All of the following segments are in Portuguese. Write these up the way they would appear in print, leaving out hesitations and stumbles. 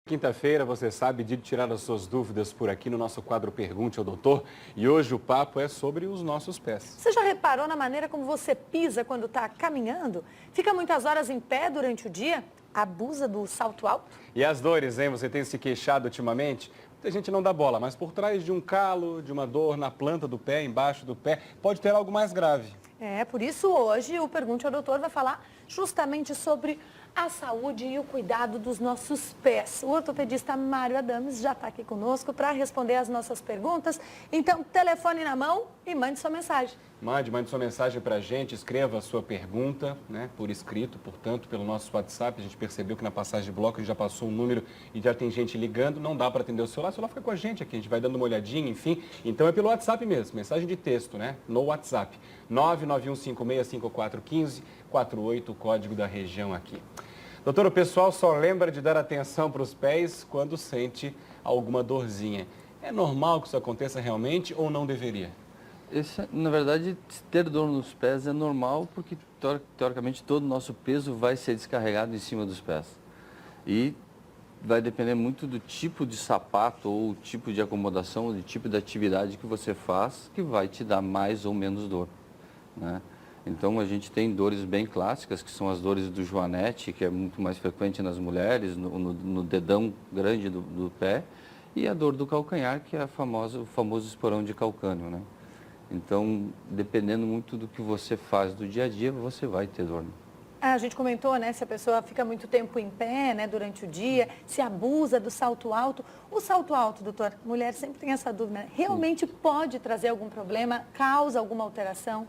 Quinta-feira, você sabe, de tirar as suas dúvidas por aqui no nosso quadro Pergunte ao Doutor. E hoje o papo é sobre os nossos pés. Você já reparou na maneira como você pisa quando está caminhando? Fica muitas horas em pé durante o dia? Abusa do salto alto? E as dores, hein? Você tem se queixado ultimamente? Muita gente não dá bola, mas por trás de um calo, de uma dor na planta do pé, embaixo do pé, pode ter algo mais grave. Por isso hoje o Pergunte ao Doutor vai falar justamente sobre a saúde e o cuidado dos nossos pés. O ortopedista Mário Adames já está aqui conosco para responder as nossas perguntas. Então, telefone na mão e mande sua mensagem. Mande sua mensagem para a gente, escreva a sua pergunta, né, por escrito, portanto, pelo nosso WhatsApp. A gente percebeu que na passagem de bloco a gente já passou um número e já tem gente ligando, não dá para atender o celular fica com a gente aqui, a gente vai dando uma olhadinha, enfim. Então é pelo WhatsApp mesmo, mensagem de texto, né, no WhatsApp. 991565415, 48, o código da região aqui. Doutor, o pessoal só lembra de dar atenção para os pés quando sente alguma dorzinha. É normal que isso aconteça realmente ou não deveria? Na verdade, ter dor nos pés é normal porque, teoricamente, todo o nosso peso vai ser descarregado em cima dos pés. E vai depender muito do tipo de sapato ou tipo de acomodação, do tipo de atividade que você faz, que vai te dar mais ou menos dor, né? Então, a gente tem dores bem clássicas, que são as dores do joanete, que é muito mais frequente nas mulheres, no dedão grande do pé, e a dor do calcanhar, que é o famoso esporão de calcânio, né? Então, dependendo muito do que você faz do dia a dia, você vai ter dor. A gente comentou, né, se a pessoa fica muito tempo em pé, né, durante o dia, se abusa do salto alto. O salto alto, doutor, mulher sempre tem essa dúvida, né? Realmente pode trazer algum problema, causa alguma alteração?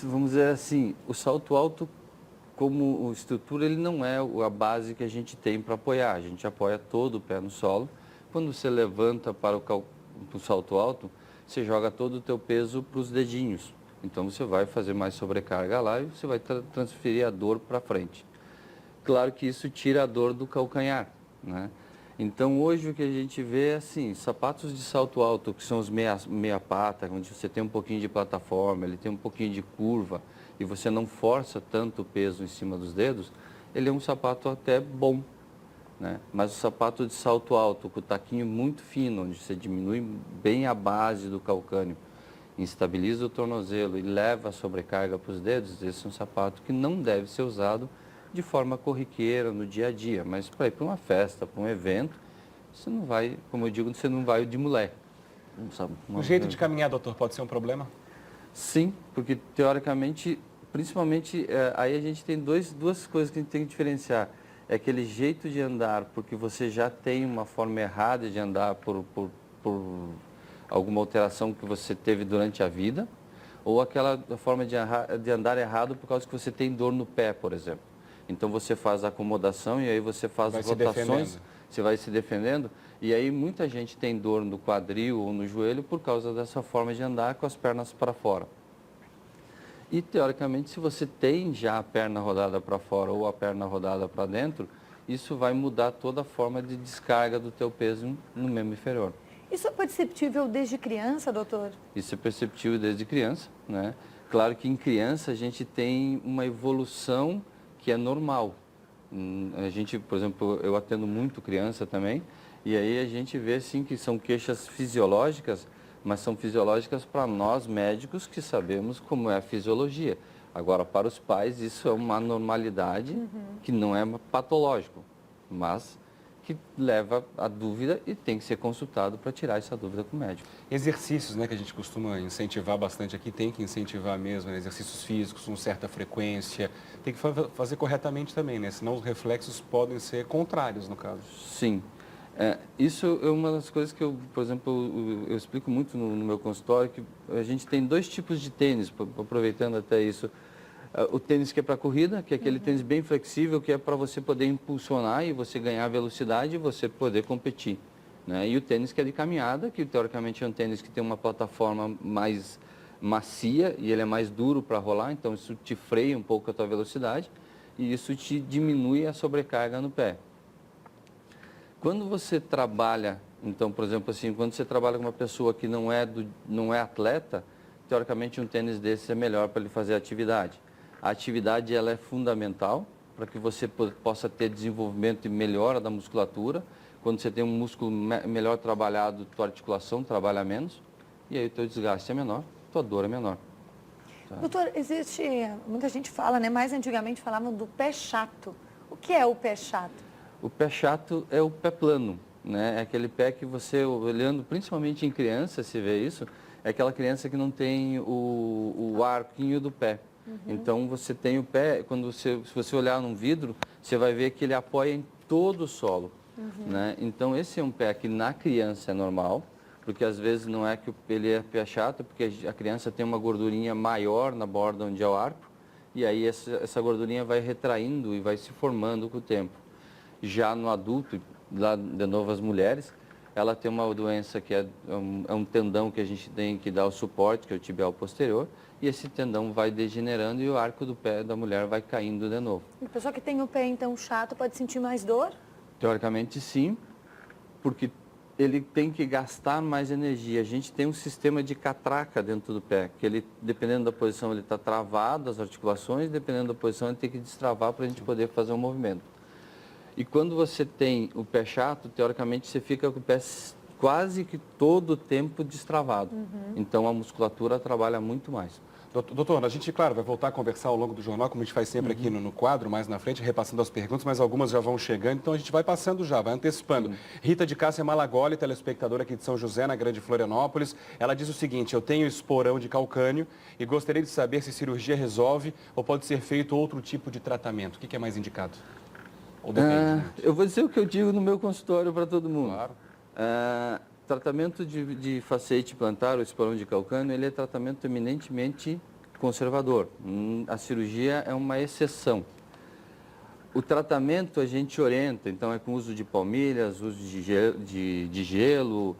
Vamos dizer assim, o salto alto, como estrutura, ele não é a base que a gente tem para apoiar. A gente apoia todo o pé no solo. Quando você levanta para o salto alto, você joga todo o teu peso para os dedinhos. Então, você vai fazer mais sobrecarga lá e você vai transferir a dor para frente. Claro que isso tira a dor do calcanhar, né? Então, hoje o que a gente vê é assim, sapatos de salto alto, que são os meia pata, onde você tem um pouquinho de plataforma, ele tem um pouquinho de curva e você não força tanto o peso em cima dos dedos, ele é um sapato até bom, né? Mas o sapato de salto alto, com o taquinho muito fino, onde você diminui bem a base do calcânio, instabiliza o tornozelo e leva a sobrecarga para os dedos, esse é um sapato que não deve ser usado de forma corriqueira, no dia a dia, mas para ir para uma festa, para um evento, você não vai, como eu digo, você não vai de mulher. O jeito de caminhar, doutor, pode ser um problema? Sim, porque teoricamente, principalmente, aí a gente tem duas coisas que a gente tem que diferenciar. É aquele jeito de andar, porque você já tem uma forma errada de andar por alguma alteração que você teve durante a vida, ou aquela forma de andar errado por causa que você tem dor no pé, por exemplo. Então você faz a acomodação e aí você faz as rotações, você vai se defendendo, e aí muita gente tem dor no quadril ou no joelho por causa dessa forma de andar com as pernas para fora. E teoricamente, se você tem já a perna rodada para fora ou a perna rodada para dentro, isso vai mudar toda a forma de descarga do teu peso no membro inferior. Isso é perceptível desde criança, doutor? Isso é perceptível desde criança, né? Claro que em criança a gente tem uma evolução que é normal. A gente, por exemplo, eu atendo muito criança também, e aí a gente vê assim que são queixas fisiológicas, mas são fisiológicas para nós médicos que sabemos como é a fisiologia. Agora, para os pais, isso é uma normalidade que não é patológico, mas que leva a dúvida e tem que ser consultado para tirar essa dúvida com o médico. Exercícios, né, que a gente costuma incentivar bastante aqui, tem que incentivar mesmo, né, exercícios físicos com certa frequência, tem que fazer corretamente também, né, senão os reflexos podem ser contrários no caso. Sim, isso é uma das coisas que eu, por exemplo, eu explico muito no meu consultório, que a gente tem dois tipos de tênis, aproveitando até isso. O tênis que é para corrida, que é aquele tênis bem flexível, que é para você poder impulsionar e você ganhar velocidade e você poder competir, né? E o tênis que é de caminhada, que teoricamente é um tênis que tem uma plataforma mais macia e ele é mais duro para rolar, então isso te freia um pouco a tua velocidade e isso te diminui a sobrecarga no pé. Quando você trabalha, então, por exemplo, assim, quando você trabalha com uma pessoa que não é atleta, teoricamente um tênis desse é melhor para ele fazer atividade. A atividade ela é fundamental, para que você possa ter desenvolvimento e melhora da musculatura. Quando você tem um músculo melhor trabalhado, tua articulação trabalha menos, e aí o teu desgaste é menor, tua dor é menor. Tá? Doutor, existe, muita gente fala, né? Mais antigamente falavam do pé chato. O que é o pé chato? O pé chato é o pé plano, né? É aquele pé que você, olhando principalmente em criança, se vê isso, é aquela criança que não tem o arquinho do pé. Então você tem o pé, se você olhar num vidro, você vai ver que ele apoia em todo o solo. Né? Então esse é um pé que na criança é normal, porque às vezes não é que ele é pé chato, porque a criança tem uma gordurinha maior na borda onde é o arco, e aí essa gordurinha vai retraindo e vai se formando com o tempo. Já no adulto, lá de novo as mulheres, ela tem uma doença que é um tendão que a gente tem que dar o suporte, que é o tibial posterior, e esse tendão vai degenerando e o arco do pé da mulher vai caindo de novo. A pessoa que tem o pé então chato pode sentir mais dor? Teoricamente sim, porque ele tem que gastar mais energia. A gente tem um sistema de catraca dentro do pé, que ele, dependendo da posição, ele está travado, as articulações, dependendo da posição, ele tem que destravar para a gente poder fazer um movimento. E quando você tem o pé chato, teoricamente você fica com o pé quase que todo o tempo destravado. Então a musculatura trabalha muito mais. Doutor, a gente, claro, vai voltar a conversar ao longo do jornal, como a gente faz sempre aqui no quadro, mais na frente, repassando as perguntas, mas algumas já vão chegando, então a gente vai passando já, vai antecipando. Rita de Cássia Malagoli, telespectadora aqui de São José, na Grande Florianópolis, ela diz o seguinte: eu tenho esporão de calcânio e gostaria de saber se cirurgia resolve ou pode ser feito outro tipo de tratamento. O que é mais indicado? Ou depende, né? Eu vou dizer o que eu digo no meu consultório para todo mundo. Claro. Tratamento de facete plantar, o esporão de calcânio, ele é tratamento eminentemente conservador. A cirurgia é uma exceção. O tratamento a gente orienta, então é com uso de palmilhas, uso de gelo,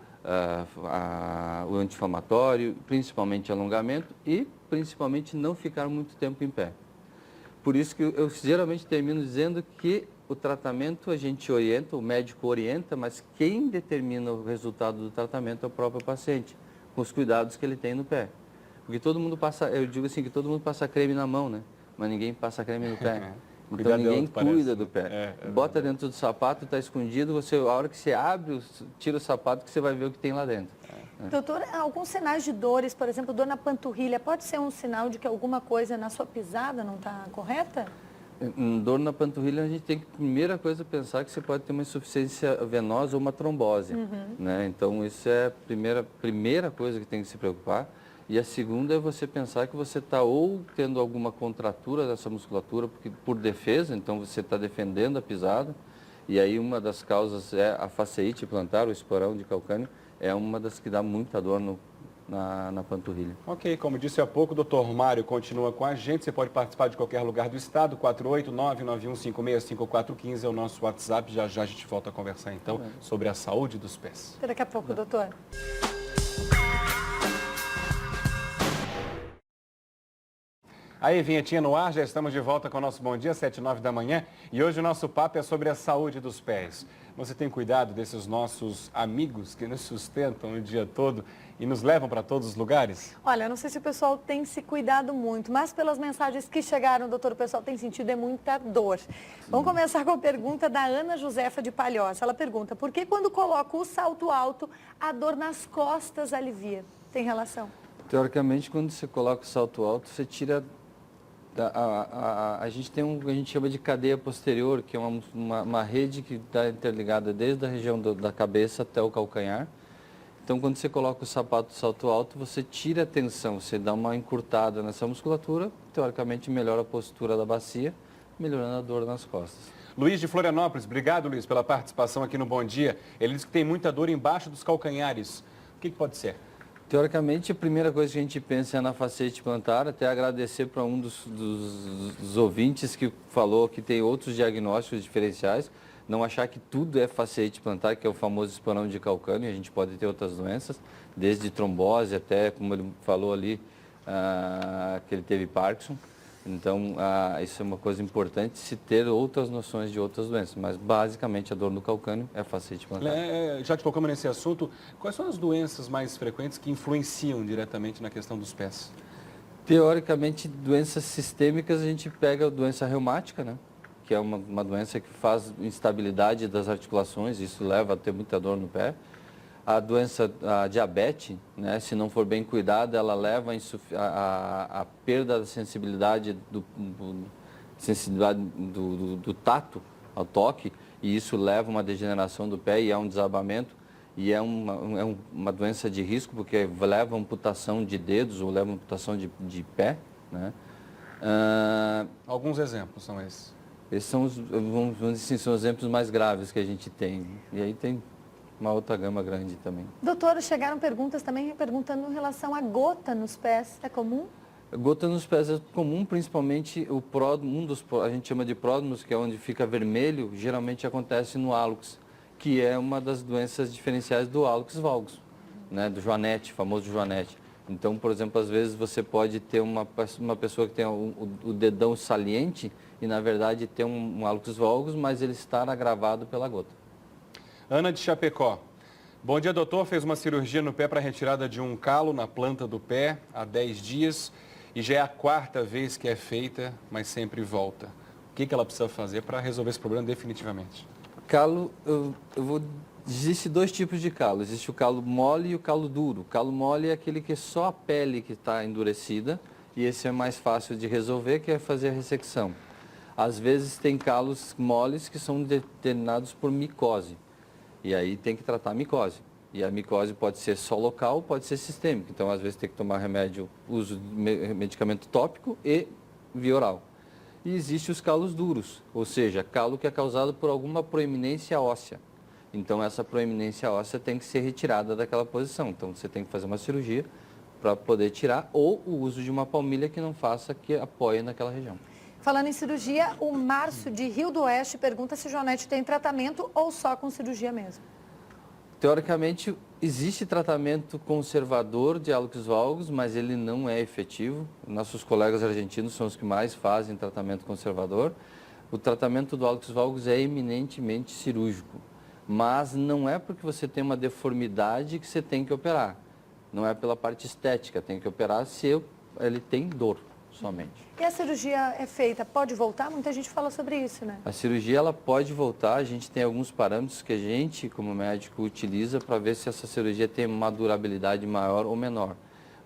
o anti-inflamatório, principalmente alongamento e principalmente não ficar muito tempo em pé. Por isso que eu geralmente termino dizendo que o tratamento a gente orienta, o médico orienta, mas quem determina o resultado do tratamento é o próprio paciente, com os cuidados que ele tem no pé. Porque todo mundo passa, eu digo assim, que todo mundo passa creme na mão, né? Mas ninguém passa creme no pé. Então ninguém cuida do pé. Bota dentro do sapato, está escondido, a hora que você abre, tira o sapato que você vai ver o que tem lá dentro. Doutor, alguns sinais de dores, por exemplo, dor na panturrilha, pode ser um sinal de que alguma coisa na sua pisada não está correta? Dor na panturrilha, a gente tem que, primeira coisa, pensar que você pode ter uma insuficiência venosa ou uma trombose. Né? Então, isso é a primeira coisa que tem que se preocupar. E a segunda é você pensar que você está ou tendo alguma contratura dessa musculatura porque, por defesa, então você está defendendo a pisada. E aí uma das causas é a fasciite plantar, o esporão de calcânio, é uma das que dá muita dor na panturrilha. Ok, como disse há pouco, o doutor Mário continua com a gente. Você pode participar de qualquer lugar do estado. 489-9156-5415 é o nosso WhatsApp. Já já a gente volta a conversar então sobre a saúde dos pés. Até daqui a pouco, doutor. Aí, vinhetinha no ar, já estamos de volta com o nosso Bom Dia, 7h09 da manhã. E hoje o nosso papo é sobre a saúde dos pés. Você tem cuidado desses nossos amigos que nos sustentam o dia todo e nos levam para todos os lugares? Olha, não sei se o pessoal tem se cuidado muito, mas pelas mensagens que chegaram, doutor, o pessoal tem sentido muita dor. Vamos começar com a pergunta da Ana Josefa de Palhoça. Ela pergunta: por que quando coloco o salto alto, a dor nas costas alivia? Tem relação? Teoricamente, quando você coloca o salto alto, você tira... A gente tem um que a gente chama de cadeia posterior, que é uma rede que está interligada desde a região da cabeça até o calcanhar. Então, quando você coloca o sapato salto alto, você tira a tensão, você dá uma encurtada nessa musculatura, teoricamente melhora a postura da bacia, melhorando a dor nas costas. Luiz de Florianópolis, obrigado, Luiz, pela participação aqui no Bom Dia. Ele diz que tem muita dor embaixo dos calcanhares. O que pode ser? Teoricamente, a primeira coisa que a gente pensa é na fasciite plantar, até agradecer para um dos ouvintes que falou que tem outros diagnósticos diferenciais, não achar que tudo é fasciite plantar, que é o famoso esporão de calcânio, a gente pode ter outras doenças, desde trombose até, como ele falou ali, que ele teve Parkinson. Então, isso é uma coisa importante, se ter outras noções de outras doenças, mas basicamente a dor no calcânio é fasciite plantar. Já que tocamos nesse assunto, quais são as doenças mais frequentes que influenciam diretamente na questão dos pés? Teoricamente, doenças sistêmicas, a gente pega a doença reumática, né? que é uma doença que faz instabilidade das articulações, isso leva a ter muita dor no pé. A diabetes, né, se não for bem cuidada, ela leva a perda da sensibilidade do tato ao toque, e isso leva a uma degeneração do pé e é um desabamento. E é uma doença de risco, porque leva a amputação de dedos ou leva a amputação de pé, né? Alguns exemplos são esses. Esses são vamos dizer assim, são os exemplos mais graves que a gente tem. E aí tem uma outra gama grande também. Doutor, chegaram perguntas também perguntando em relação à gota nos pés. É comum? Gota nos pés é comum, principalmente o pródromo, a gente chama de pródromos, que é onde fica vermelho, geralmente acontece no hálux, que é uma das doenças diferenciais do hálux valgus, né, do joanete, famoso joanete. Então, por exemplo, às vezes você pode ter uma pessoa que tem o dedão saliente e, na verdade, tem um hálux valgus, mas ele está agravado pela gota. Ana de Chapecó. Bom dia, doutor. Fez uma cirurgia no pé para retirada de um calo na planta do pé há 10 dias e já é a 4ª vez que é feita, mas sempre volta. O que ela precisa fazer para resolver esse problema definitivamente? Calo, existe 2 tipos de calo. Existe o calo mole e o calo duro. O calo mole é aquele que é só a pele que está endurecida e esse é mais fácil de resolver, que é fazer a ressecção. Às vezes tem calos moles que são determinados por micose. E aí tem que tratar a micose. E a micose pode ser só local, pode ser sistêmica. Então, às vezes, tem que tomar remédio, uso de medicamento tópico e via oral. E existem os calos duros, ou seja, calo que é causado por alguma proeminência óssea. Então, essa proeminência óssea tem que ser retirada daquela posição. Então, você tem que fazer uma cirurgia para poder tirar, ou o uso de uma palmilha que não faça, que apoie naquela região. Falando em cirurgia, o Márcio de Rio do Oeste pergunta se joanete tem tratamento ou só com cirurgia mesmo. Teoricamente, existe tratamento conservador de hálux valgus, mas ele não é efetivo. Nossos colegas argentinos são os que mais fazem tratamento conservador. O tratamento do hálux valgus é eminentemente cirúrgico, mas não é porque você tem uma deformidade que você tem que operar. Não é pela parte estética, tem que operar se ele tem dor somente. E a cirurgia é feita, pode voltar? Muita gente fala sobre isso, né? A cirurgia ela pode voltar, a gente tem alguns parâmetros que a gente, como médico, utiliza para ver se essa cirurgia tem uma durabilidade maior ou menor.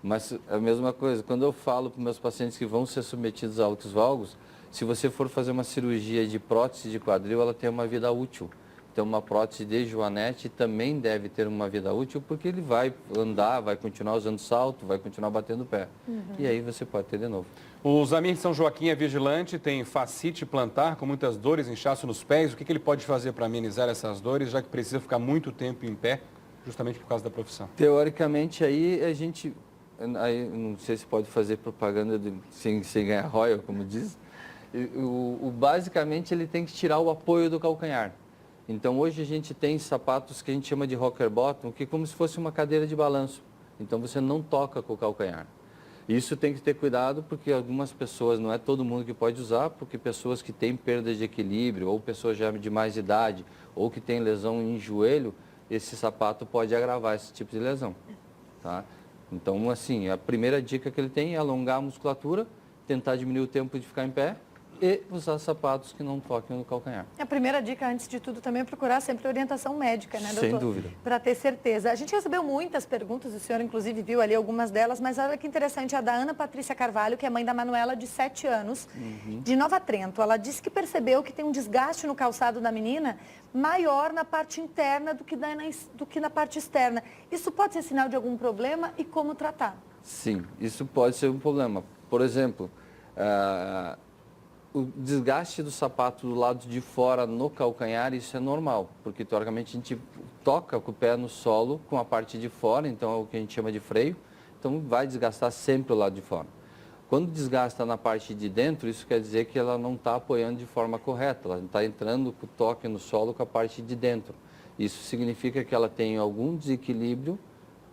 Mas é a mesma coisa, quando eu falo para meus pacientes que vão ser submetidos a hálux valgus, se você for fazer uma cirurgia de prótese de quadril, ela tem uma vida útil. Então, uma prótese de joanete também deve ter uma vida útil, porque ele vai andar, vai continuar usando salto, vai continuar batendo o pé. E aí você pode ter de novo. O Zamir de São Joaquim é vigilante, tem fascite plantar, com muitas dores, inchaço nos pés. O que ele pode fazer para amenizar essas dores, já que precisa ficar muito tempo em pé, justamente por causa da profissão? Teoricamente, aí a gente, não sei se pode fazer propaganda sem ganhar royal, como diz. Basicamente, ele tem que tirar o apoio do calcanhar. Então, hoje a gente tem sapatos que a gente chama de rocker bottom, que é como se fosse uma cadeira de balanço. Então, você não toca com o calcanhar. Isso tem que ter cuidado, porque algumas pessoas, não é todo mundo que pode usar, porque pessoas que têm perda de equilíbrio, ou pessoas já de mais idade, ou que têm lesão em joelho, esse sapato pode agravar esse tipo de lesão. Tá? Então, assim, a primeira dica que ele tem é alongar a musculatura, tentar diminuir o tempo de ficar em pé, e usar sapatos que não toquem no calcanhar. A primeira dica, antes de tudo, também é procurar sempre orientação médica, né, doutor? Sem dúvida. Para ter certeza. A gente recebeu muitas perguntas, o senhor inclusive viu ali algumas delas, mas olha que interessante, a da Ana Patrícia Carvalho, que é mãe da Manuela, de 7 anos, de Nova Trento. Ela disse que percebeu que tem um desgaste no calçado da menina maior na parte interna do que na parte externa. Isso pode ser sinal de algum problema e como tratar? Sim, isso pode ser um problema. Por exemplo, o desgaste do sapato do lado de fora no calcanhar, isso é normal, porque teoricamente a gente toca com o pé no solo com a parte de fora, então é o que a gente chama de freio, então vai desgastar sempre o lado de fora. Quando desgasta na parte de dentro, isso quer dizer que ela não está apoiando de forma correta, ela está entrando com o toque no solo com a parte de dentro. Isso significa que ela tem algum desequilíbrio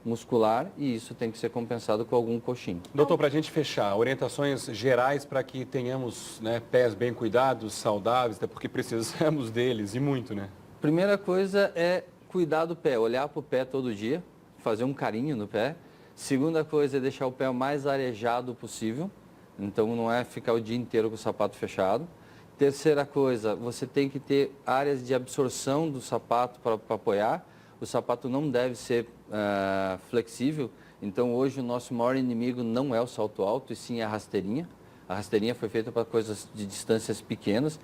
muscular e isso tem que ser compensado com algum coxim. Doutor, para a gente fechar, orientações gerais para que tenhamos, né, pés bem cuidados, saudáveis, até porque precisamos deles e muito, né? Primeira coisa é cuidar do pé, olhar para o pé todo dia, fazer um carinho no pé. Segunda coisa é deixar o pé o mais arejado possível, então não é ficar o dia inteiro com o sapato fechado. Terceira coisa, você tem que ter áreas de absorção do sapato para apoiar. O sapato não deve ser flexível. Então, hoje, o nosso maior inimigo não é o salto alto, e sim a rasteirinha. A rasteirinha foi feita para coisas de distâncias pequenas,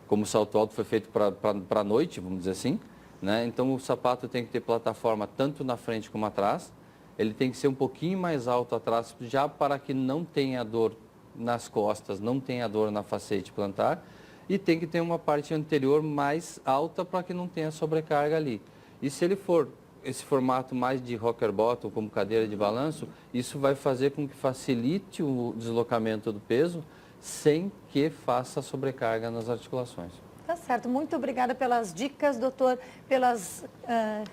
como o salto alto foi feito para a noite, vamos dizer assim, né? Então, o sapato tem que ter plataforma tanto na frente como atrás. Ele tem que ser um pouquinho mais alto atrás, já para que não tenha dor nas costas, não tenha dor na facete plantar. E tem que ter uma parte anterior mais alta para que não tenha sobrecarga ali. E se ele for esse formato mais de rocker bottom, como cadeira de balanço, isso vai fazer com que facilite o deslocamento do peso sem que faça sobrecarga nas articulações. Tá certo. Muito obrigada pelas dicas, doutor, pelas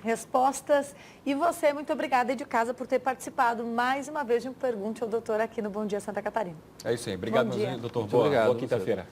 respostas. E você, muito obrigada aí de casa por ter participado mais uma vez de um Pergunte ao Doutor aqui no Bom Dia Santa Catarina. É isso aí. Obrigado, Bom dia. doutor. Muito obrigado, Boa quinta-feira.